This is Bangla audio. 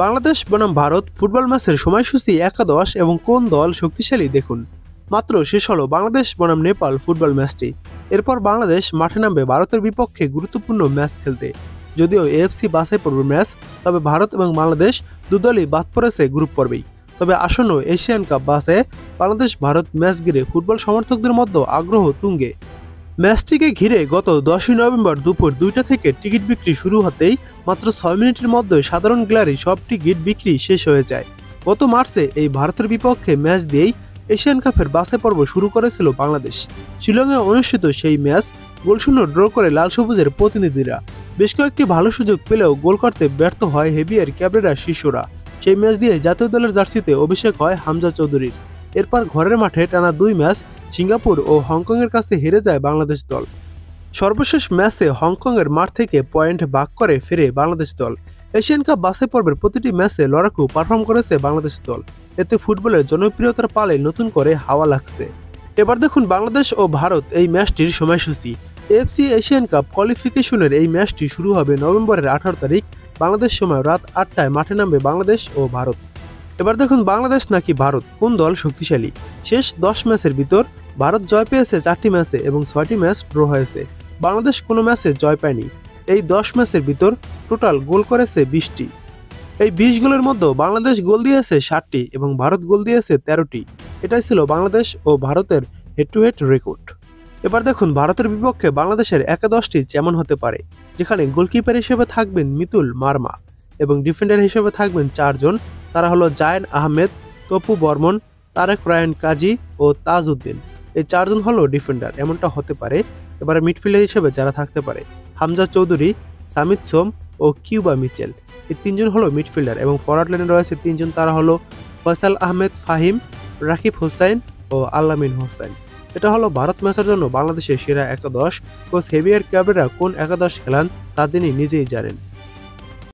বাংলাদেশ বনাম ভারত ফুটবল ম্যাচের সময়সূচি একাদশ এবং কোন দল শক্তিশালী দেখুন। মাত্র শেষ হলো বাংলাদেশ বনাম নেপাল ফুটবল ম্যাচটি। এরপর বাংলাদেশ মাঠে নামবে ভারতের বিপক্ষে গুরুত্বপূর্ণ ম্যাচ খেলতে। যদিও এএফসি বাছাই পর্ব ম্যাচ, তবে ভারত এবং বাংলাদেশ দুদলই বাদ পড়েছে গ্রুপ পর্বেই। তবে আসন্ন এশিয়ান কাপ বাছাই বাংলাদেশ ভারত ম্যাচ ঘিরে ফুটবল সমর্থকদের মধ্যে আগ্রহ তুঙ্গে। ম্যাচটিকে ঘিরে গত 10ই নভেম্বর দুপুর 2টা থেকে টিকিট বিক্রি শুরু হতেই মাত্র 6 মিনিটের মধ্যে সাধারণ গ্যালারি সব টিকিট বিক্রি শেষ হয়ে যায়। গত মার্চে এই ভারতের বিপক্ষে ম্যাচ দিয়েই এশিয়ান কাপের বাছাই পর্ব শুরু করেছিল বাংলাদেশ। শিলংয়ে অনুষ্ঠিত সেই ম্যাচ গোলশূন্য ড্র করে লাল সবুজের প্রতিনিধিরা। বেশ কয়েকটি ভালো সুযোগ পেলেও গোল করতে ব্যর্থ হয় হেভিয়ার ক্যাবরেরা শিশুরা। সেই ম্যাচ দিয়ে জাতীয় দলের জার্সিতে অভিষেক হয় হামজা চৌধুরীর। এরপর ঘরের মাঠে টানা 2 ম্যাচ সিঙ্গাপুর ও হংকংয়ের কাছে হেরে যায় বাংলাদেশ দল। সর্বশেষ ম্যাচে হংকংয়ের মাঠ থেকে পয়েন্ট ভাগ করে ফেরে বাংলাদেশ দল। এশিয়ান কাপ বাছাই পর্বের প্রতিটি ম্যাচে লড়াকু পারফর্ম করেছে বাংলাদেশ দল। এতে ফুটবলের জনপ্রিয়তার পালে নতুন করে হাওয়া লাগছে। এবার দেখুন বাংলাদেশ ও ভারত এই ম্যাচটির সময়সূচি। এএফসি এশিয়ান কাপ কোয়ালিফিকেশনের এই ম্যাচটি শুরু হবে নভেম্বরের 18 তারিখ বাংলাদেশ সময় রাত 8টায় মাঠে নামবে বাংলাদেশ ও ভারত। এবার দেখুন বাংলাদেশ নাকি ভারত, কোন দল শক্তিশালী। শেষ 10 ম্যাচের ভিতর ভারত জয় পেয়েছে 4টি ম্যাচে এবং 6টি ম্যাচ ড্র হয়েছে। বাংলাদেশ কোনো ম্যাচে জয় পায়নি। এই 10 ম্যাচের ভিতর টোটাল গোল করেছে 20টি। এই 20 গোলের মধ্যে বাংলাদেশ গোল দিয়েছে 7টি এবং ভারত গোল দিয়েছে 13টি। এটাই ছিল বাংলাদেশ ও ভারতের হেড টু হেড রেকর্ড। এবার দেখুন ভারতের বিপক্ষে বাংলাদেশের একাদশটি যেমন হতে পারে, যেখানে গোলকিপার হিসেবে থাকবেন মিতুল মার্মা এবং ডিফেন্ডার হিসেবে থাকবেন 4 জন। তারা হলো জায়েন আহমেদ, তপু বর্মন, তারেক রায়ান কাজী ও তাজউদ্দিন। এই 4 জন হলো ডিফেন্ডার, এমনটা হতে পারে। এবারে মিডফিল্ডার হিসেবে যারা থাকতে পারে হামজা চৌধুরী, সামিদ সোম ও কিউবা মিচেল। এই 3 জন হলো মিডফিল্ডার এবং ফরওয়ার্ড লাইনে রয়েছে 3 জন। তারা হলো ফয়সাল আহমেদ ফাহিম, রাকিব হোসাইন ও আল্লামিন হোসাইন। এটা হলো ভারত ম্যাচের জন্য বাংলাদেশের সেরা একাদশ। কোচ হেভিয়ার ক্যাবরেরা কোন একাদশ খেলান তা তিনি নিজেই জানেন।